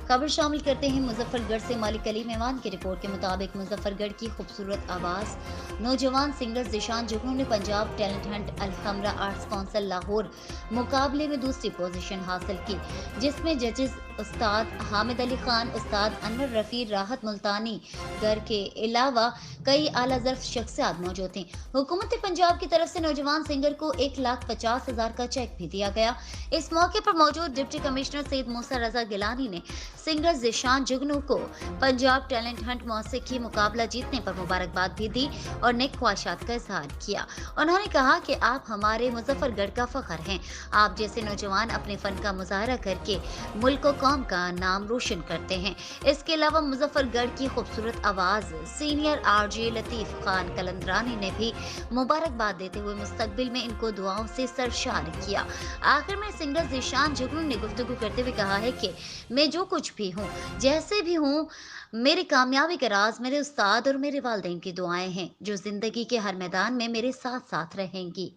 खबर शामिल करते हैं मुजफ्फरगढ़ से मालिक अली मेवान की रिपोर्ट के मुताबिक मुजफ्फरगढ़ की खूबसूरत आवाज नौजवान सिंगर जिशान जुगनू ने Punjab talent Hunt Alhamra arts council Lahore मुकाबले में दूसरी पोजीशन हासिल की, जिसमें जजेस उस्ताद हामिद अली खान, उस्ताद अनवर रफी, राहत मुल्तानी घर के अलावा कई आला ज़र्फ शख्सियात मौजूद थीं। हुकूमत पंजाब की तरफ से नौजवान सिंगर को 1,50,000 का चेक भी दिया गया। इस मौके पर मौजूद डिप्टी कमिश्नर सैयद मूसा रजा गिलानी ने सिंगर जिशान जुगनू को पंजाब टैलेंट हंट मौसीकी मुकाबला जीतने पर मुबारकबाद भी दी और नेक ख्वाहिशात का इजहार किया। उन्होंने कहा कि आप हमारे मुजफ्फरगढ़ का फख्र हैं। आप जैसे नौजवान अपने फन का मुजाहरा करके मुल्क और कौम का नाम रोशन करते हैं। इसके अलावा मुजफ्फरगढ़ की खूबसूरत आवाज सीनियर आरजे लतीफ खान कलंदरानी ने भी मुबारकबाद देते हुए मुस्तकबिल में इनको दुआओं से सरशार किया। आखिर में सिंगर जिशान जुगनू ने गुफ्तगू करते हुए कहा है कि मैं जो कुछ भी हूँ, जैसे भी हूँ, मेरी कामयाबी का राज मेरे उस्ताद और मेरे वालिदैन की दुआएं हैं, जो जिंदगी के हर मैदान में मेरे साथ साथ रहेंगी।